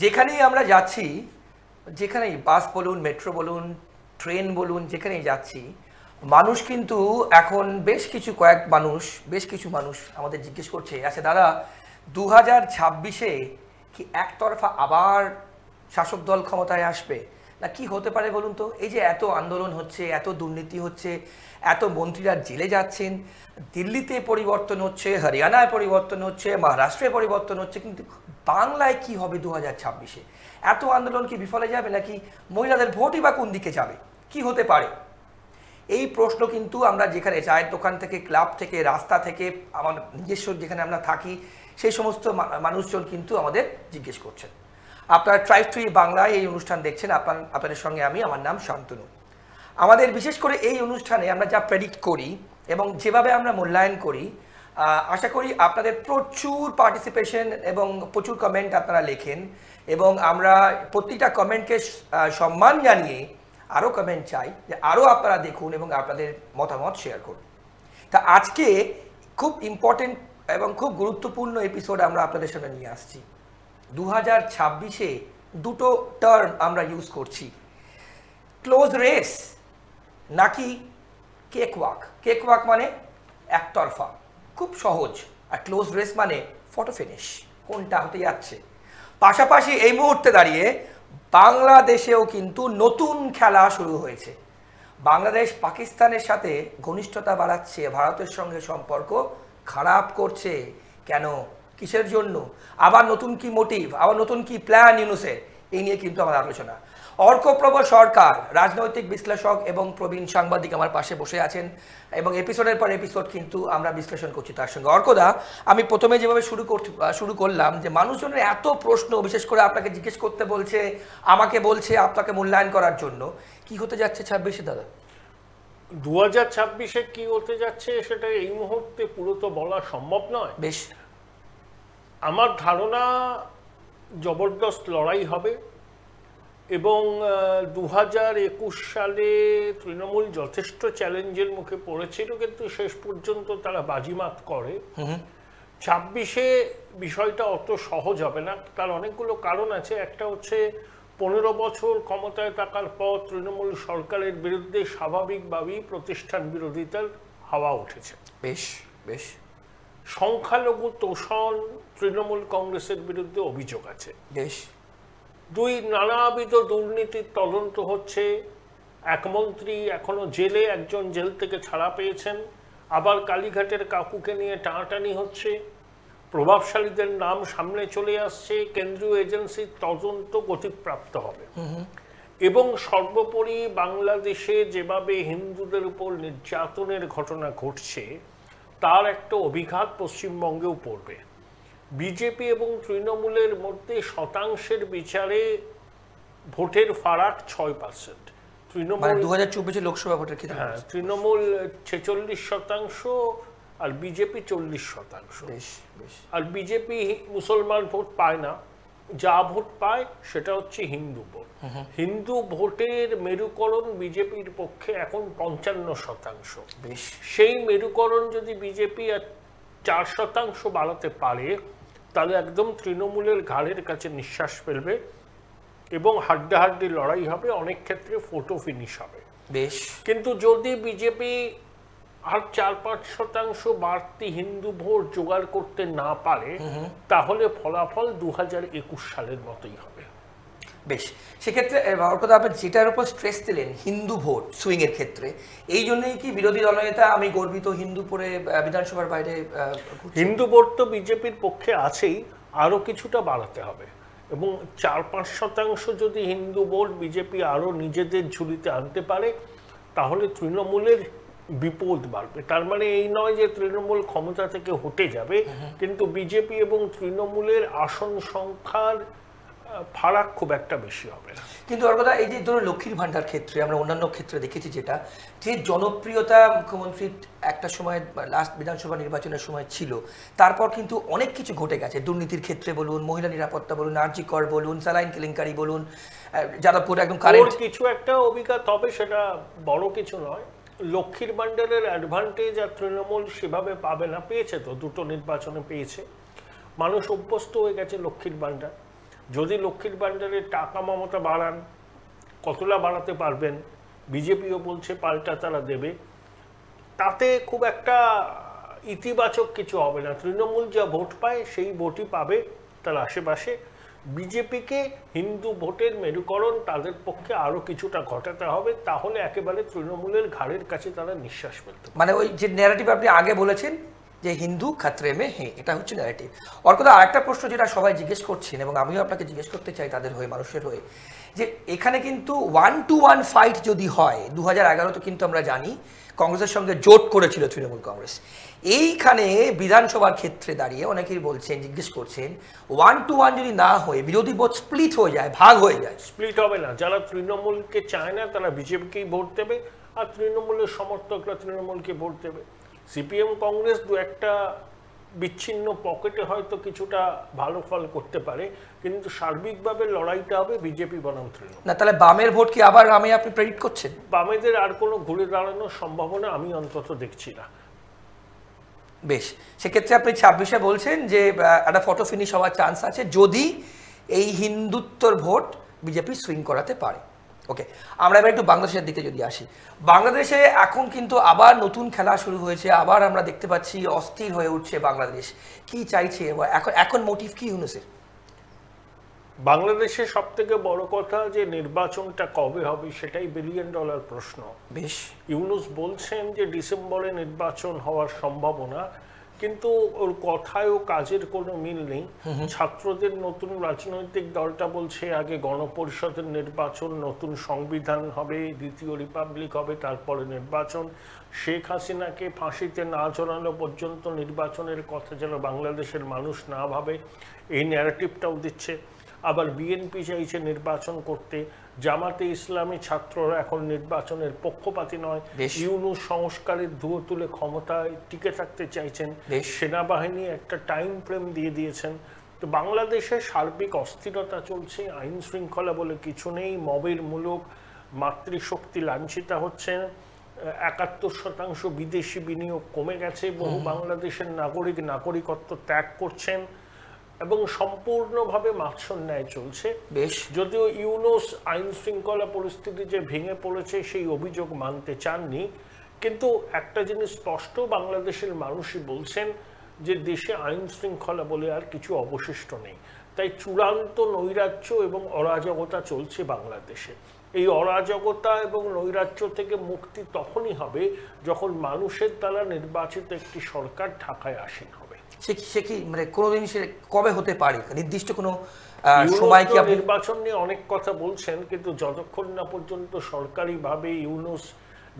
যেখানেই আমরা যাচ্ছি, যেখানেই বাস বলুন, মেট্রো বলুন, ট্রেন বলুন, যেখানেই যাচ্ছি, মানুষ কিন্তু এখন বেশ কিছু মানুষ আমাদের জিজ্ঞেস করছে, আচ্ছা দাদা 2026-এ কি একতরফা আবার শাসক দল ক্ষমতায় আসবে, না কি হতে পারে বলুন তো? এই যে এত আন্দোলন হচ্ছে, এত দুর্নীতি হচ্ছে, এত মন্ত্রীরা জেলে যাচ্ছেন, দিল্লিতে পরিবর্তন হচ্ছে, হরিয়ানায় পরিবর্তন হচ্ছে, মহারাষ্ট্রে পরিবর্তন হচ্ছে, কিন্তু বাংলায় কি হবে 2026-এ? এত আন্দোলন কি বিফলে যাবে, নাকি মহিলাদের ভোটই বা কোন দিকে যাবে? কি হতে পারে? এই প্রশ্ন কিন্তু আমরা যেখানে চায়ের দোকান থেকে, ক্লাব থেকে, রাস্তা থেকে, আমার নিজস্ব যেখানে আমরা থাকি, সেই সমস্ত মানুষজন কিন্তু আমাদের জিজ্ঞেস করছেন। আপনারা ট্রাইব ট্রি বাংলায় এই অনুষ্ঠান দেখছেন, আপনাদের সঙ্গে আমার নাম শান্তনু। আমাদের বিশেষ করে এই অনুষ্ঠানে আমরা যা প্রেডিক্ট করি এবং যেভাবে আমরা মূল্যায়ন করি, আশা করি আপনাদের প্রচুর পার্টিসিপেশন এবং প্রচুর কমেন্ট আপনারা লেখেন, এবং আমরা প্রতিটা কমেন্টকে সম্মান জানিয়ে আরও কমেন্ট চাই যে আরও আপনারা দেখুন এবং আপনাদের মতামত শেয়ার করুন। তা আজকে খুব ইম্পর্টেন্ট এবং খুব গুরুত্বপূর্ণ এপিসোড আমরা আপনাদের সামনে নিয়ে আসছি। 2026-এ দুটো টার্ম আমরা ইউজ করছি, ক্লোজ রেস নাকি কেকওয়াক। কেকওয়াক মানে একতরফা, খুব সহজ, আর ক্লোজ রেস মানে ফটো ফিনিশ। কোনটা হতে যাচ্ছে? পাশাপাশি এই মুহূর্তে দাঁড়িয়ে বাংলাদেশেও কিন্তু নতুন খেলা শুরু হয়েছে। বাংলাদেশ পাকিস্তানের সাথে ঘনিষ্ঠতা বাড়াচ্ছে, ভারতের সঙ্গে সম্পর্ক খারাপ করছে। কেন? কিসের জন্য? আবার নতুন কি মোটিভ, আবার নতুন কি প্ল্যান ইউনূসের? এই নিয়ে কিন্তু আমার আলোচনা। অর্কপ্রভ সরকার, রাজনৈতিক বিশ্লেষক এবং প্রবীণ সাংবাদিক আমার পাশে বসে আছেন, এবং এপিসোডের পর এপিসোড কিন্তু আমরা বিশ্লেষণ করছি তার সঙ্গে। অর্কদা, আমি প্রথমে যেভাবে শুরু করলাম, যে মানুষজনের এত প্রশ্ন, বিশেষ করে আপনাকে জিজ্ঞেস করতে বলছে, আমাকে বলছে আপনাকে মূল্যায়ন করার জন্য, কি হতে যাচ্ছে 26-এ দাদা? 2026-এ কি হতে যাচ্ছে সেটা এই মুহূর্তে পুরো তো বলা সম্ভব নয়। বেশ, আমার ধারণা জবরদস্ত লড়াই হবে, এবং 2021 সালে তৃণমূল যথেষ্ট চ্যালেঞ্জের মুখে পড়েছিল, কিন্তু শেষ পর্যন্ত তারা বাজিমাত করে। 26-এ বিষয়টা অত সহজ হবে না, তার অনেকগুলো কারণ আছে। একটা হচ্ছে 15 বছর ক্ষমতায় থাকার পর তৃণমূল সরকারের বিরুদ্ধে স্বাভাবিকভাবেই প্রতিষ্ঠান বিরোধিতার হাওয়া উঠেছে। বেশ বেশ। সংখ্যালঘু তোষণ তৃণমূল কংগ্রেসের বিরুদ্ধে অভিযোগ আছে। বেশ। 2, নানাবিধ দুর্নীতির তদন্ত হচ্ছে। এক মন্ত্রী এখনো জেলে, একজন জেল থেকে ছাড়া পেয়েছেন। আবার কালীঘাটের কাকুকে নিয়ে টানাটানি হচ্ছে। প্রভাবশালীদের নাম সামনে চলে আসছে। কেন্দ্রীয় এজেন্সির তদন্ত গতিপ্রাপ্ত হবে। এবং সর্বোপরি বাংলাদেশে যেভাবে হিন্দুদের উপর নির্যাতনের ঘটনা ঘটছে, তার একটা অভিঘাত পশ্চিমবঙ্গেও পড়বে। বিজেপি এবং তৃণমূলের মধ্যে শতাংশের বিচারে ভোটের ফারাক 6%। তৃণমূল 2024 লোকসভা ভোটের ক্ষেত্রে, হ্যাঁ, তৃণমূল 46% আর বিজেপি 40%। বেশ বেশ। আর বিজেপি মুসলমান ভোট পায় না, যা ভোট পায় সেটা হচ্ছে হিন্দু ভোট। হিন্দু ভোটের মেরুকরণ বিজেপির পক্ষে এখন 55%। বেশ। সেই মেরুকরণ যদি বিজেপি 4% বাড়াতে পারে, তাহলে একদম তৃণমূলের ঘাড়ের কাছে নিঃশ্বাস ফেলবে এবং হাড্ডাহাড্ডি লড়াই হবে, অনেক ক্ষেত্রে ফটো ফিনিশ হবে। বেশ। কিন্তু যদি বিজেপি আর 4-5% বাড়তি হিন্দু ভোট জোগাড় করতে না পারে, তাহলে ফলাফল 2021 সালের মতোই হবে। বেশ। সেক্ষেত্রে অর্কদা, আপনি যেটার উপর স্ট্রেস দিলেন, হিন্দু ভোট সুইং এর ক্ষেত্রে, এই জন্যই কি বিরোধী দলনেতা আমি গর্বিত হিন্দুপুরে বিধানসভার বাইরে হিন্দু ভোট তো বিজেপির পক্ষে আছেই, আরও কিছুটা বাড়াতে হবে। এবং 4-5% যদি হিন্দু ভোট বিজেপি আরও নিজেদের ঝুলিতে আনতে পারে, তাহলে তৃণমূলের বিপদ বাড়বে। তার মানে এই নয় যে তৃণমূল ক্ষমতা থেকে হটে যাবে, কিন্তু বিজেপি এবং তৃণমূলের আসন সংখ্যার ফারাক খুব একটা বেশি হবে না। কিন্তু অর্কদা, এই যে ধরুন লক্ষ্মীর ভান্ডার ক্ষেত্রে আমরা অন্যান্য ক্ষেত্রে দেখেছি, যেটা যে জনপ্রিয়তা মুখ্যমন্ত্রীর একটা সময় লাস্ট বিধানসভা নির্বাচনের সময় ছিল, তারপর কিন্তু অনেক কিছু ঘটে গেছে। দুর্নীতির ক্ষেত্রে বলুন, মহিলা নিরাপত্তা বলুন, আরজি কর বলুন, স্যালাইন কেলেঙ্কারি বলুন, যাদবপুর একদম কারেন্ট কিছু একটা অভিজ্ঞতা হবে, সেটা বড় কিছু নয়। লক্ষ্মীর ভান্ডারের অ্যাডভান্টেজ আর তৃণমূল সেভাবে পাবে না, পেয়েছে তো, দুটো নির্বাচনে পেয়েছে। মানুষ অভ্যস্ত হয়ে গেছে লক্ষ্মীর ভান্ডার। যদি লক্ষ্মীর ভাণ্ডারের টাকা মমতা বাড়ান, কতটা বাড়াতে পারবেন, বিজেপিও বলছে পাল্টা তারা দেবে, তাতে খুব একটা ইতিবাচক কিছু হবে না। তৃণমূল যা ভোট পায় সেই ভোটই পাবে তার আশেপাশে। বিজেপিকে হিন্দু ভোটের মেরুকরণ তাদের পক্ষে আরো কিছুটা ঘটাতে হবে, তাহলে একেবারে তৃণমূলের ঘাড়ের কাছে তারা নিঃশ্বাস ফেলতে পারবে। মানে ওই যে ন্যারেটিভ আপনি আগে বলেছেন যে হিন্দু খাতরে মে হে, এটা হচ্ছে ন্যারেটিভ। অর্কদা, আরেকটা প্রশ্ন যেটা সবাই জিজ্ঞেস করছেন এবং আমিও আপনাকে জিজ্ঞেস করতে চাই তাদের হয়ে, মানুষের হয়ে, যে এখানে কিন্তু 1-to-1 ফাইট যদি হয়, 2011 কিন্তু আমরা জানি কংগ্রেসের সঙ্গে জোট করেছিল তৃণমূল কংগ্রেস। এইখানে বিধানসভার ক্ষেত্রে দাঁড়িয়ে অনেকেই বলছেন, জিজ্ঞেস করছেন, 1-to-1 যদি না হয়ে বিরোধী ভোট স্প্লিট হয়ে যায়, ভাগ হয়ে যায়। স্প্লিট হবে না, যারা তৃণমূলকে চায় না তারা বিজেপিকেই ভোট দেবে, আর তৃণমূলের সমর্থকরা তৃণমূলকে ভোট দেবে। সিপিএম কংগ্রেস দু একটা বিচ্ছিন্ন পকেটে হয়তো কিছুটা ভালো ফল করতে পারে, কিন্তু সার্বিকভাবে লড়াইটা হবে বিজেপি বনাম তৃণমূল। না, তাহলে বামের ভোট কি আবার আপনি প্রেডিক্ট করছেন? বামেদের আর কোনো ঘুরে দাঁড়ানোর সম্ভাবনা আমি অন্তত দেখছি না। বেশ, সেক্ষেত্রে আপনি 26-এ বলছেন যে একটা ফটো ফিনিশ হওয়ার চান্স আছে যদি এই হিন্দুত্বর ভোট বিজেপি সুইং করাতে পারে। ওকে, আমরা এবার একটু বাংলাদেশের দিকে যদি আসি। বাংলাদেশে এখন কিন্তু আবার নতুন খেলা শুরু হয়েছে, আবার আমরা দেখতে পাচ্ছি অস্থির হয়ে উঠছে বাংলাদেশ। কি চাইছে এখন মোটিভ কি ইউনূসের? বাংলাদেশের সব থেকে বড় কথা যে নির্বাচনটা কবে হবে সেটাই $1 বিলিয়ন প্রশ্ন। বেশ, ইউনূস বলছেন যে ডিসেম্বরে নির্বাচন হওয়ার সম্ভাবনা, কিন্তু ওর কথায় ও কাজের কোনো মিল নেই। ছাত্রদের নতুন রাজনৈতিক দলটা বলছে আগে গণপরিষদের নির্বাচন, নতুন সংবিধান হবে, দ্বিতীয় রিপাবলিক হবে, তারপরে নির্বাচন। শেখ হাসিনাকে ফাঁসিতে না ঝোলানো পর্যন্ত নির্বাচনের কথা যেন বাংলাদেশের মানুষ না ভাবে, এই ন্যারেটিভটাও দিচ্ছে। আবার বিএনপি চাইছে নির্বাচন করতে, জামাতে ইসলামী ছাত্ররা এখন নির্বাচনের পক্ষপাতী নয়। ইউনূস সংস্কারের ধুয়ো তুলে ক্ষমতায় টিকে থাকতে চাইছেন, সেনাবাহিনী একটা টাইম ফ্রেম দিয়ে দিয়েছেন। তো বাংলাদেশে সার্বিক অস্থিরতা চলছে, আইন শৃঙ্খলা বলে কিছু নেই, মবের মূলক মাতৃশক্তি লাঞ্ছিতা হচ্ছে, 71% বিদেশি বিনিয়োগ কমে গেছে, বহু বাংলাদেশের নাগরিক নাগরিকত্ব ত্যাগ করছেন এবং সম্পূর্ণভাবে মাৎসন্যায় চলছে। বেশ, যদিও ইউনূস আইন শৃঙ্খলা পরিস্থিতি যে ভেঙে পড়েছে সেই অভিযোগ মানতে চাননি, কিন্তু একটা জিনিস স্পষ্ট, বাংলাদেশের মানুষই বলছেন যে দেশে আইন শৃঙ্খলা বলে আর কিছু অবশিষ্ট নেই। তাই চূড়ান্ত নৈরাজ্য এবং অরাজকতা চলছে বাংলাদেশে। এই অরাজকতা এবং নৈরাজ্য থেকে মুক্তি তখনই হবে যখন মানুষের দ্বারা নির্বাচিত একটি সরকার ঢাকায় আসীন হবে। সে কি মানে কোনোদিন সে কবে হতে পারে, নির্দিষ্ট কোনো সময় কি? নির্বাচন নিয়ে অনেক কথা বলছেন, কিন্তু যতক্ষণ না পর্যন্ত সরকারিভাবে ইউনূস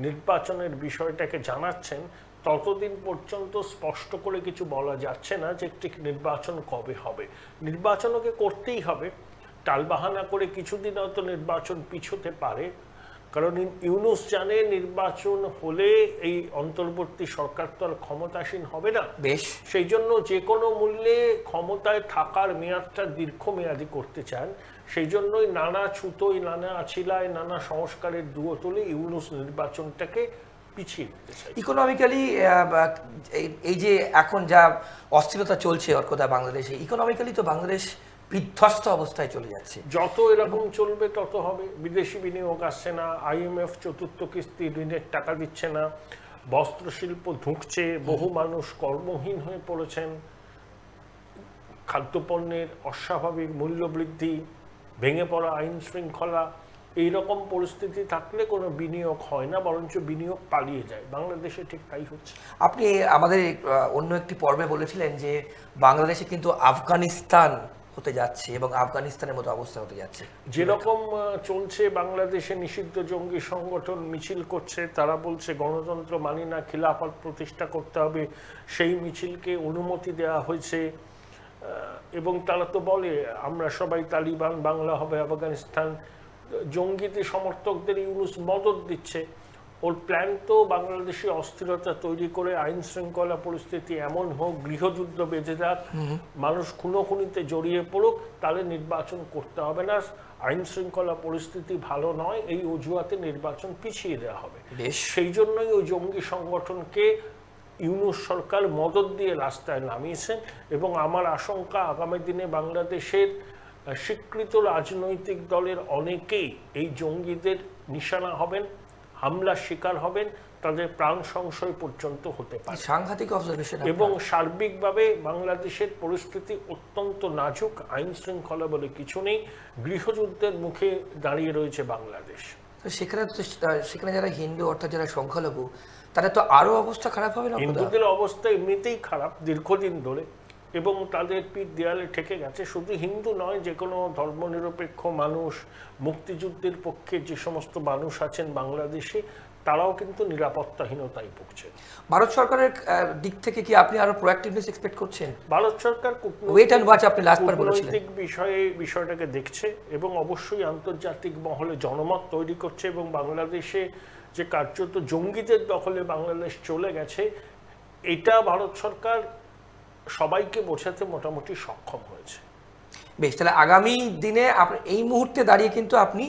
নির্বাচনের বিষয়টাকে জানাচ্ছেন ততদিন পর্যন্ত স্পষ্ট করে কিছু বলা যাচ্ছে না যে একটি নির্বাচন কবে হবে। নির্বাচনকে করতেই হবে, টালবাহানা করে কিছুদিন হয়তো নির্বাচন পিছোতে পারে, কারণ ইউনূস জানে নির্বাচন হলে এই অন্তর্বর্তী সরকার তো আর ক্ষমতাসীন হবে না। বেশ, সেই জন্য যে কোনো মূল্যে ক্ষমতায় থাকার মেয়াদটা দীর্ঘমেয়াদী করতে চান, সেই জন্যই নানা ছুতোয়, নানা আছিলায়, নানা সংস্কারের ধুয়ো তুলে ইউনূস নির্বাচনটাকে পিছিয়ে দিতে চাই। ইকোনমিক্যালি এই যে এখন যা অস্থিরতা চলছে অর্কদা বাংলাদেশে, ইকোনমিক্যালি তো বাংলাদেশ বিধ্বস্ত অবস্থায় চলে যাচ্ছে। যত এরকম চলবে তত হবে। বিদেশি বিনিয়োগ আসছে না, IMF চতুর্থ কিস্তি ঋণের টাকা দিচ্ছে না, বস্ত্রশিল্প ধুঁকছে, বহু মানুষ কর্মহীন হয়ে পড়েছেন, খাদ্যপণ্যের অস্বাভাবিক মূল্য বৃদ্ধি, ভেঙে পড়া আইন শৃঙ্খলা, এইরকম পরিস্থিতি থাকলে কোনো বিনিয়োগ হয় না, বরঞ্চ বিনিয়োগ পালিয়ে যায়। বাংলাদেশে ঠিক তাই হচ্ছে। আপনি আমাদের অন্য একটি পর্বে বলেছিলেন যে বাংলাদেশে কিন্তু আফগানিস্তান হতে যাচ্ছে এবং আফগানিস্তানের মতো অবস্থা হতে যাচ্ছে। যেরকম চলছে, বাংলাদেশে নিষিদ্ধ জঙ্গি সংগঠন মিছিল করছে, তারা বলছে গণতন্ত্র মানি না, খিলাফত প্রতিষ্ঠা করতে হবে, সেই মিছিলকে অনুমতি দেওয়া হয়েছে এবং তারা তো বলে আমরা সবাই তালিবান, বাংলা হবে আফগানিস্তান। জঙ্গিতে সমর্থকদের ইউনূস মদত দিচ্ছে। ওর প্ল্যান তো বাংলাদেশে অস্থিরতা তৈরি করে আইন শৃঙ্খলা পরিস্থিতি এমন হোক, গৃহযুদ্ধ বেঁধে যাক, মানুষ খুনোখুনিতে জড়িয়ে পড়ুক, তাহলে নির্বাচন করতে হবে না, আইন শৃঙ্খলা পরিস্থিতি ভালো নয়, এই অজুহাতে নির্বাচন পিছিয়ে দেওয়া হবে। সেই জন্যই ওই জঙ্গি সংগঠনকে ইউনূস সরকার মদত দিয়ে রাস্তায় নামিয়েছেন এবং আমার আশঙ্কা আগামী দিনে বাংলাদেশের স্বীকৃত রাজনৈতিক দলের অনেকেই এই জঙ্গিদের নিশানা হবেন, হামলার শিকার হবেন, তাদের প্রাণ সংশয় পর্যন্ত হতে পারে। সাংঘাতিক অবজারভেশন। এবং সার্বিকভাবে বাংলাদেশের পরিস্থিতি অত্যন্ত নাজুক, আইন শৃঙ্খলা বলে কিছু নেই, গৃহযুদ্ধের মুখে দাঁড়িয়ে রয়েছে বাংলাদেশ। সেখানে যারা হিন্দু অর্থাৎ যারা সংখ্যালঘু, তারা তো আরো অবস্থা খারাপ হবে না? হিন্দুদের অবস্থা এমনিতেই খারাপ দীর্ঘদিন ধরে, এবং তাদের পিঠ দেয়ালে ঠেকে গেছে। শুধু হিন্দু নয়, যে কোনো ধর্মনিরপেক্ষ মানুষ, মুক্তিযুদ্ধের পক্ষে যে সমস্ত মানুষ আছেন বাংলাদেশে, তারাও কিন্তু নিরাপত্তাহীনতায় ভুগছে। ভারত সরকারের দিক থেকে কি আপনি আরো প্রোঅ্যাক্টিভনেস এক্সপেক্ট করছেন? ভারত সরকার ওয়েট এন্ড ওয়াচ আপনি লাস্ট বার বলেছিলেন, কূটনৈতিক বিষয়টাকে দেখছে এবং অবশ্যই আন্তর্জাতিক মহলে জনমত তৈরি করছে, এবং বাংলাদেশে যে কার্যত জঙ্গিদের দখলে বাংলাদেশ চলে গেছে, এটা ভারত সরকার সবাইকে বোঝাতে মোটামুটি সক্ষম হয়েছে। বেশ, তাহলে আগামী দিনে এই মুহূর্তে দাঁড়িয়ে কিন্তু আপনি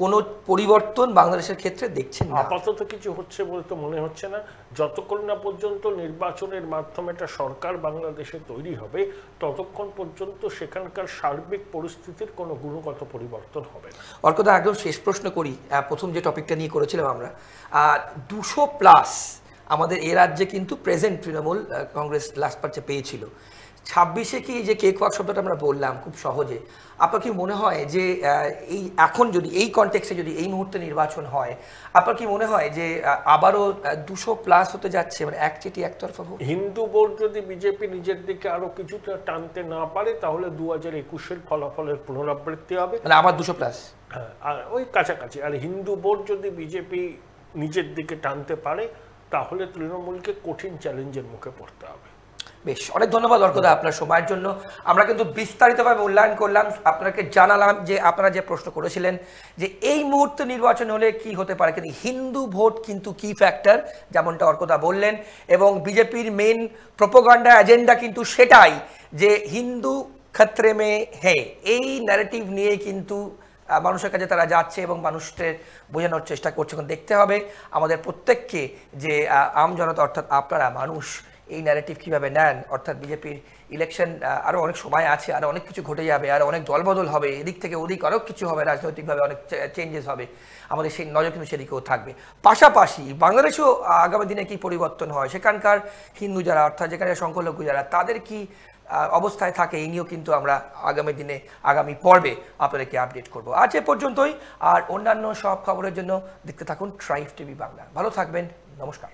কোনো পরিবর্তন বাংলাদেশের ক্ষেত্রে দেখছেন না? আপাতত কিছু হচ্ছে বলে তো মনে হচ্ছে না। যতক্ষণ না পর্যন্ত নির্বাচনের মাধ্যমে একটা সরকার বাংলাদেশে তৈরি হবে, ততক্ষণ পর্যন্ত সেখানকার সার্বিক পরিস্থিতির কোনো গুণগত পরিবর্তন হবে না। অর্কদা, একদম শেষ প্রশ্ন করি। প্রথম যে টপিকটা নিয়ে করেছিলাম আমরা, 200+ আমাদের এ রাজ্যে কিন্তু প্রেজেন্ট তৃণমূল কংগ্রেস লাস্ট পার্চে পেয়েছিল। 26-এ কি যে কেক ওয়াক শব্দটা আমরা বললাম খুব সহজে, আপনার কি মনে হয় যে এই এখন যদি এই কনটেক্সটে যদি এই মুহূর্তে নির্বাচন হয়, আপনার কি মনে হয় যে আবারও 200+ হতে যাচ্ছে, মানে একচেটি একতরফা ভোট? হিন্দু ভোট যদি বিজেপি নিজের দিকে আরো কিছুটা টানতে না পারে, তাহলে 2021-এর ফলাফলের পুনরাবৃত্তি হবে, মানে আবার 200+। হ্যাঁ, আর ওই কাছাকাছি। আর হিন্দু ভোট যদি বিজেপি নিজের দিকে টানতে পারে, তাহলে তৃণমূলকে কঠিন চ্যালেঞ্জের মুখে পড়তে হবে। বেশ, অনেক ধন্যবাদ অর্কদা আপনার সময়ের জন্য। আমরা কিন্তু বিস্তারিতভাবে মূল্যায়ন করলাম, আপনাকে জানালাম যে আপনারা যে প্রশ্ন করেছিলেন যে এই মুহূর্তে নির্বাচন হলে কি হতে পারে, কিন্তু হিন্দু ভোট কিন্তু কি ফ্যাক্টর, যেমনটা অর্কদা বললেন, এবং বিজেপির মেন প্রোপাগান্ডা এজেন্ডা কিন্তু সেটাই যে হিন্দু খতরে মে হে, এই ন্যারেটিভ নিয়ে কিন্তু মানুষের কাছে তারা যাচ্ছে এবং মানুষদের বোঝানোর চেষ্টা করছে। দেখতে হবে আমাদের প্রত্যেককে যে আম জনতা অর্থাৎ আপনারা মানুষ এই ন্যারেটিভ কীভাবে নেন। অর্থাৎ বিজেপির ইলেকশন আরও অনেক সময় আছে, আরও অনেক কিছু ঘটে যাবে, আরও অনেক দলবদল হবে, এদিক থেকে ওদিক আরও কিছু হবে, রাজনৈতিকভাবে অনেক চেঞ্জেস হবে, আমাদের সেই নজর কিন্তু সেদিকেও থাকবে। পাশাপাশি বাংলাদেশেও আগামী দিনে কি পরিবর্তন হয়, সেখানকার হিন্দু যারা অর্থাৎ যেখানে সংখ্যালঘু যারা, তাদের কি অবস্থায় থাকে, এই নিয়েও কিন্তু আমরা আগামী দিনে আগামী পর্বে আপনাদেরকে আপডেট করব। আজ এ পর্যন্তই, আর অন্যান্য সব খবরের জন্য দেখতে থাকুন ট্রাইব টিভি বাংলা। ভালো থাকবেন, নমস্কার।